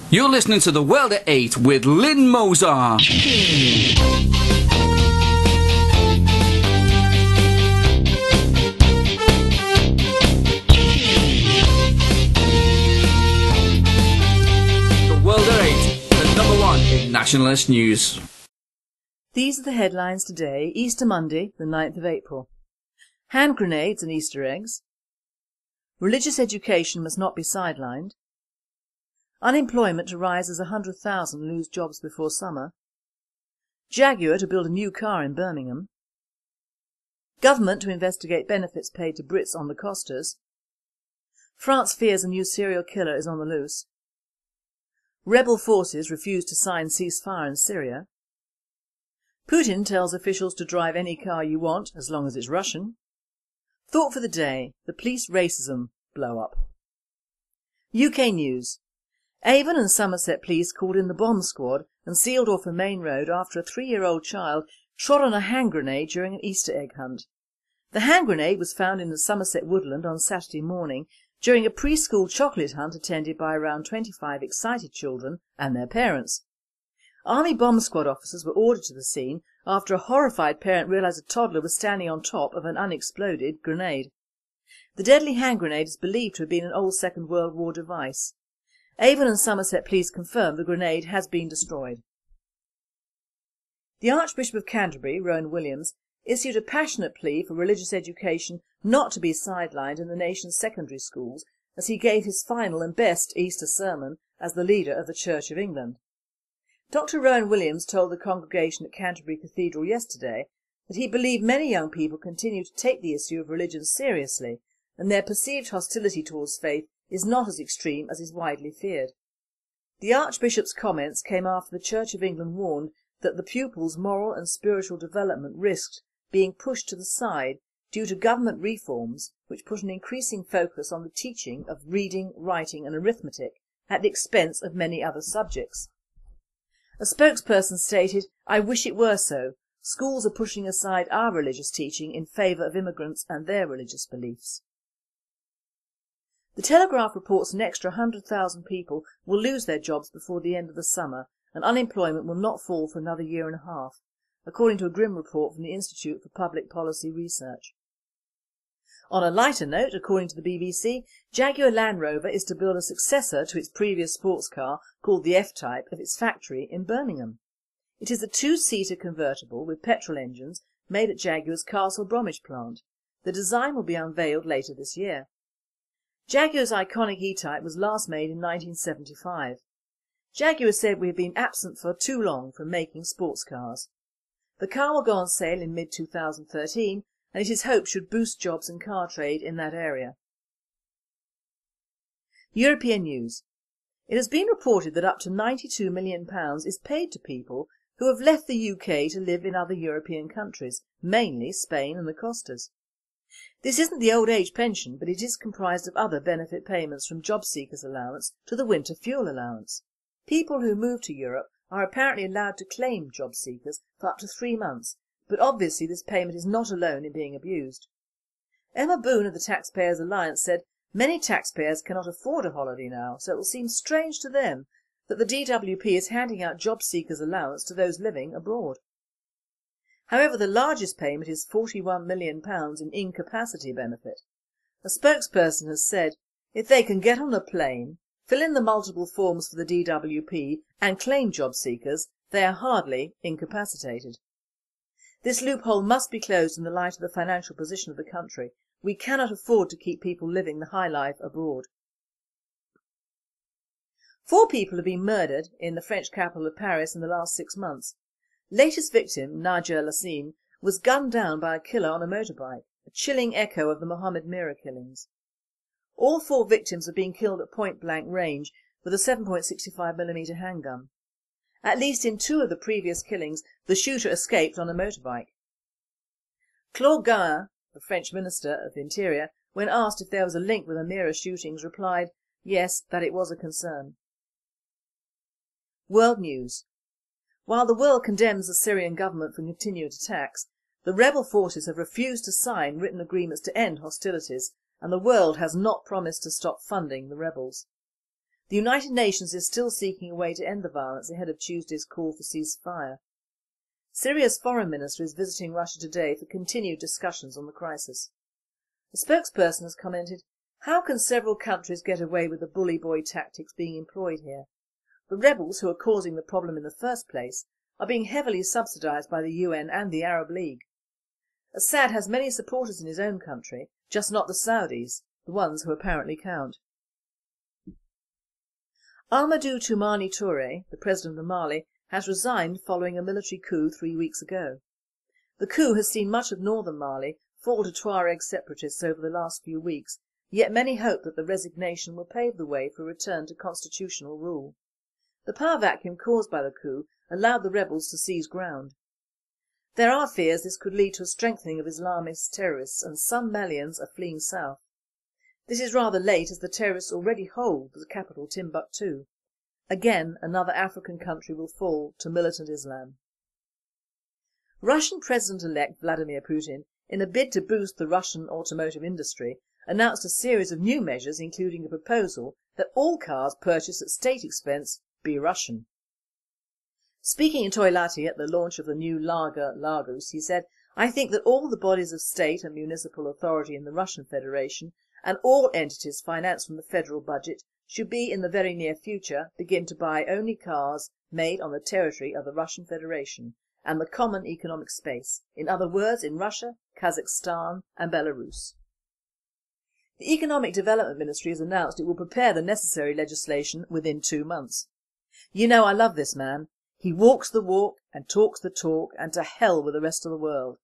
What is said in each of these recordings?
You're listening to The World at 8 with Lynn Mozart. The World at 8, the number one in nationalist news. These are the headlines today, Easter Monday, the 9th of April. Hand grenades and Easter eggs. Religious education must not be sidelined. Unemployment to rise as 100,000 lose jobs before summer. Jaguar to build a new car in Birmingham. Government to investigate benefits paid to Brits on the Costas. France fears a new serial killer is on the loose. Rebel forces refuse to sign ceasefire in Syria. Putin tells officials to drive any car you want as long as it's Russian. Thought for the day, the police racism blow up. UK news. Avon and Somerset police called in the bomb squad and sealed off a main road after a 3-year-old child trod on a hand grenade during an Easter egg hunt. The hand grenade was found in the Somerset woodland on Saturday morning during a preschool chocolate hunt attended by around 25 excited children and their parents. Army bomb squad officers were ordered to the scene after a horrified parent realised a toddler was standing on top of an unexploded grenade. The deadly hand grenade is believed to have been an old Second World War device. Avon and Somerset police confirm the grenade has been destroyed. The Archbishop of Canterbury, Rowan Williams, issued a passionate plea for religious education not to be sidelined in the nation's secondary schools as he gave his final and best Easter sermon as the leader of the Church of England. Dr. Rowan Williams told the congregation at Canterbury Cathedral yesterday that he believed many young people continue to take the issue of religion seriously and their perceived hostility towards faith is not as extreme as is widely feared. The Archbishop's comments came after the Church of England warned that the pupils' moral and spiritual development risked being pushed to the side due to government reforms which put an increasing focus on the teaching of reading, writing and arithmetic at the expense of many other subjects. A spokesperson stated, "I wish it were so. Schools are pushing aside our religious teaching in favour of immigrants and their religious beliefs." The Telegraph reports an extra 100,000 people will lose their jobs before the end of the summer and unemployment will not fall for another year and a half, according to a grim report from the Institute for Public Policy Research. On a lighter note, according to the BBC, Jaguar Land Rover is to build a successor to its previous sports car called the F-Type at its factory in Birmingham. It is a 2-seater convertible with petrol engines made at Jaguar's Castle Bromwich plant. The design will be unveiled later this year. Jaguar's iconic E-Type was last made in 1975. Jaguar said we have been absent for too long from making sports cars. The car will go on sale in mid-2013 and it is hoped should boost jobs and car trade in that area. European news. It has been reported that up to £92 million is paid to people who have left the UK to live in other European countries, mainly Spain and the Costas. This isn't the old age pension, but it is comprised of other benefit payments from job seekers allowance to the winter fuel allowance. People who move to Europe are apparently allowed to claim job seekers for up to 3 months, but obviously this payment is not alone in being abused. Emma Boone of the Taxpayers Alliance said, "Many taxpayers cannot afford a holiday now, so it will seem strange to them that the DWP is handing out job seekers allowance to those living abroad." However, the largest payment is £41 million in incapacity benefit. A spokesperson has said, if they can get on a plane, fill in the multiple forms for the DWP and claim job seekers, they are hardly incapacitated. This loophole must be closed in the light of the financial position of the country. We cannot afford to keep people living the high life abroad. 4 people have been murdered in the French capital of Paris in the last 6 months. Latest victim, Nadia Lassine, was gunned down by a killer on a motorbike, a chilling echo of the Mohammed Mira killings. All 4 victims have been killed at point-blank range with a 7.65mm handgun. At least in 2 of the previous killings, the shooter escaped on a motorbike. Claude Gain, the French Minister of the Interior, when asked if there was a link with the Mira shootings, replied, yes, that it was a concern. World news. While the world condemns the Syrian government for continued attacks, the rebel forces have refused to sign written agreements to end hostilities and the world has not promised to stop funding the rebels. The United Nations is still seeking a way to end the violence ahead of Tuesday's call for ceasefire. Syria's foreign minister is visiting Russia today for continued discussions on the crisis. A spokesperson has commented, "How can several countries get away with the bully boy tactics being employed here? The rebels who are causing the problem in the first place are being heavily subsidised by the UN and the Arab League. Assad has many supporters in his own country, just not the Saudis, the ones who apparently count." Amadou Toumani Touré, the president of Mali, has resigned following a military coup 3 weeks ago. The coup has seen much of northern Mali fall to Tuareg separatists over the last few weeks, yet many hope that the resignation will pave the way for a return to constitutional rule. The power vacuum caused by the coup allowed the rebels to seize ground. There are fears this could lead to a strengthening of Islamist terrorists, and some Malians are fleeing south. This is rather late, as the terrorists already hold the capital Timbuktu. Again, another African country will fall to militant Islam. Russian President-elect Vladimir Putin, in a bid to boost the Russian automotive industry, announced a series of new measures, including a proposal that all cars purchased at state expense be Russian. Speaking in Toylati at the launch of the new Lager Lagus, he said, "I think that all the bodies of state and municipal authority in the Russian Federation and all entities financed from the federal budget should be in the very near future begin to buy only cars made on the territory of the Russian Federation and the common economic space, in other words in Russia, Kazakhstan and Belarus." The Economic Development Ministry has announced it will prepare the necessary legislation within 2 months. "You know I love this man. He walks the walk and talks the talk, and to hell with the rest of the world.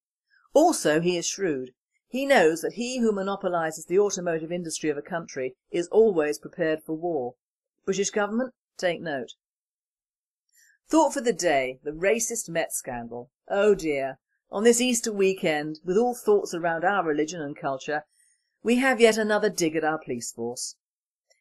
Also he is shrewd. He knows that he who monopolises the automotive industry of a country is always prepared for war. British government, take note." Thought for the day, the racist Met scandal. Oh dear, on this Easter weekend, with all thoughts around our religion and culture, we have yet another dig at our police force.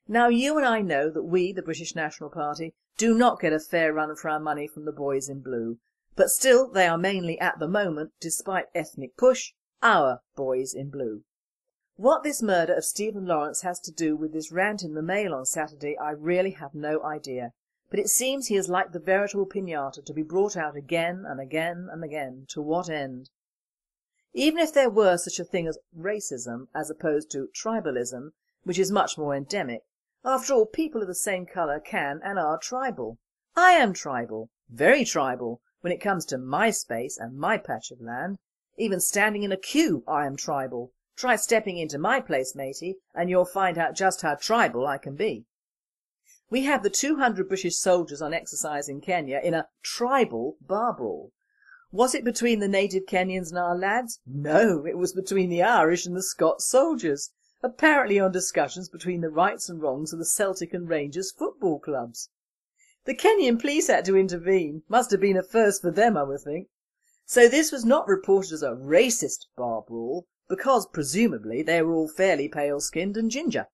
Now you and I know that we, the British National Party, do not get a fair run for our money from the boys in blue, but still they are mainly at the moment, despite ethnic push, our boys in blue. What this murder of Stephen Lawrence has to do with this rant in the Mail on Saturday I really have no idea, but it seems he is like the veritable piñata to be brought out again and again and again. To what end? Even if there were such a thing as racism as opposed to tribalism, which is much more endemic, after all people of the same colour can and are tribal. I am tribal, very tribal, when it comes to my space and my patch of land. Even standing in a queue I am tribal. Try stepping into my place, matey, and you'll find out just how tribal I can be. We have the 200 British soldiers on exercise in Kenya in a tribal bar brawl. Was it between the native Kenyans and our lads? No, it was between the Irish and the Scots soldiers, apparently on discussions between the rights and wrongs of the Celtic and Rangers football clubs. The Kenyan police had to intervene. Must have been a first for them, I would think. So this was not reported as a racist bar brawl, because presumably they were all fairly pale-skinned and ginger.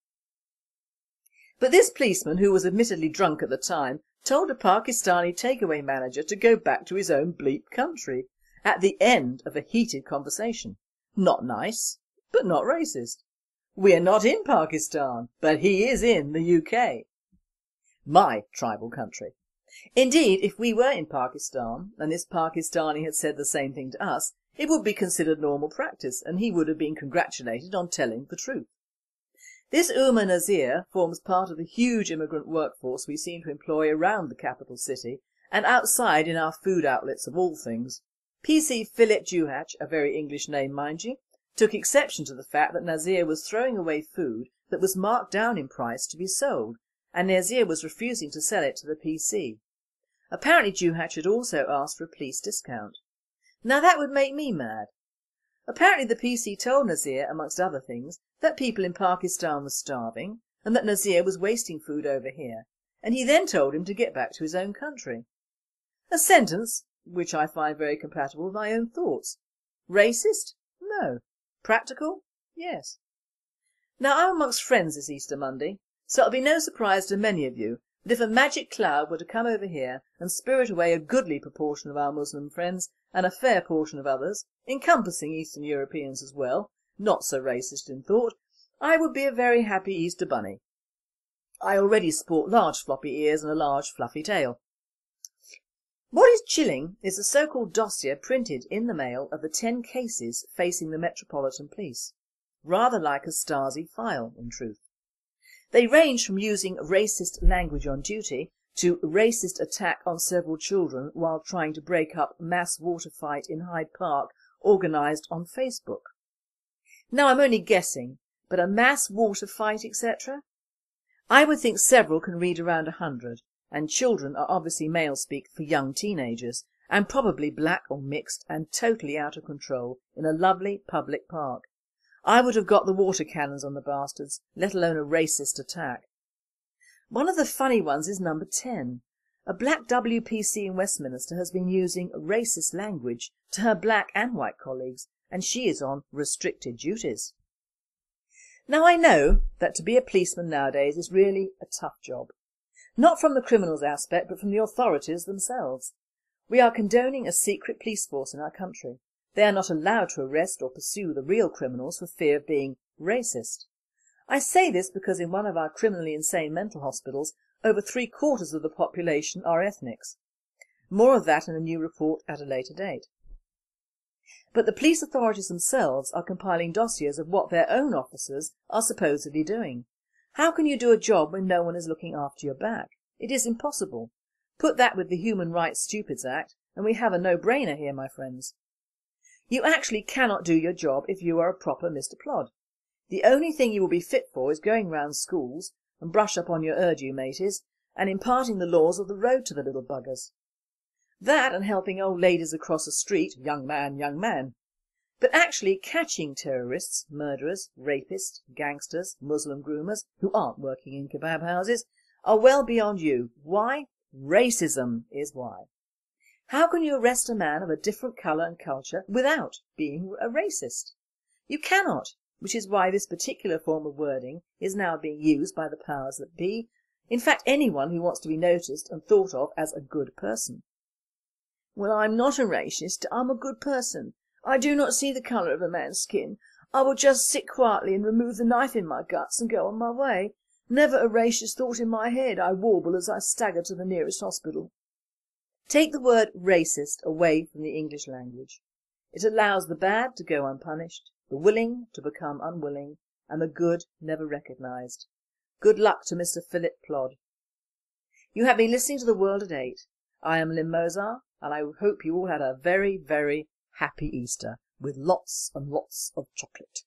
But this policeman, who was admittedly drunk at the time, told a Pakistani takeaway manager to go back to his own bleep country at the end of a heated conversation. Not nice, but not racist. We are not in Pakistan, but he is in the UK. My tribal country. Indeed, if we were in Pakistan, and this Pakistani had said the same thing to us, it would be considered normal practice, and he would have been congratulated on telling the truth. This Umar Nazir forms part of the huge immigrant workforce we seem to employ around the capital city, and outside in our food outlets of all things. PC Philip Juhach, a very English name mind you, took exception to the fact that Nazir was throwing away food that was marked down in price to be sold, and Nazir was refusing to sell it to the PC. Apparently Juhach had also asked for a police discount. Now that would make me mad. Apparently the PC told Nazir, amongst other things, that people in Pakistan were starving and that Nazir was wasting food over here, and he then told him to get back to his own country. A sentence which I find very compatible with my own thoughts. Racist? No. Practical? Yes. Now I'm amongst friends this Easter Monday, so it'll be no surprise to many of you that if a magic cloud were to come over here and spirit away a goodly proportion of our Muslim friends and a fair portion of others, encompassing Eastern Europeans as well, not so racist in thought, I would be a very happy Easter bunny. I already sport large floppy ears and a large fluffy tail. What is chilling is the so-called dossier printed in the mail of the 10 cases facing the Metropolitan Police. Rather like a Stasi file, in truth. They range from using racist language on duty to racist attack on several children while trying to break up mass water fight in Hyde Park organised on Facebook. Now I'm only guessing, but a mass water fight, etc.? I would think several can read around 100, and children are obviously male speak for young teenagers, and probably black or mixed and totally out of control in a lovely public park. I would have got the water cannons on the bastards, let alone a racist attack. One of the funny ones is number 10. A black WPC in Westminster has been using racist language to her black and white colleagues, and she is on restricted duties. Now I know that to be a policeman nowadays is really a tough job. Not from the criminals aspect, but from the authorities themselves. We are condoning a secret police force in our country. They are not allowed to arrest or pursue the real criminals for fear of being racist. I say this because in one of our criminally insane mental hospitals, over 3/4 of the population are ethnics. More of that in a new report at a later date. But the police authorities themselves are compiling dossiers of what their own officers are supposedly doing. How can you do a job when no one is looking after your back? It is impossible. Put that with the Human Rights Stupids Act and we have a no-brainer here, my friends. You actually cannot do your job if you are a proper Mr. Plod. The only thing you will be fit for is going round schools and brush up on your Urdu mateys and imparting the laws of the road to the little buggers. That and helping old ladies across the street, young man. But actually catching terrorists, murderers, rapists, gangsters, Muslim groomers who aren't working in kebab houses are well beyond you. Why? Racism is why. How can you arrest a man of a different colour and culture without being a racist? You cannot, which is why this particular form of wording is now being used by the powers that be, in fact anyone who wants to be noticed and thought of as a good person. Well, I'm not a racist, I'm a good person. I do not see the colour of a man's skin. I will just sit quietly and remove the knife in my guts and go on my way. Never a racist thought in my head, I warble as I stagger to the nearest hospital. Take the word racist away from the English language. It allows the bad to go unpunished, the willing to become unwilling, and the good never recognised. Good luck to Mr. Philip Plod. You have been listening to The World at 8. I am Lynn Mozart, and I hope you all had a very, very happy Easter with lots and lots of chocolate.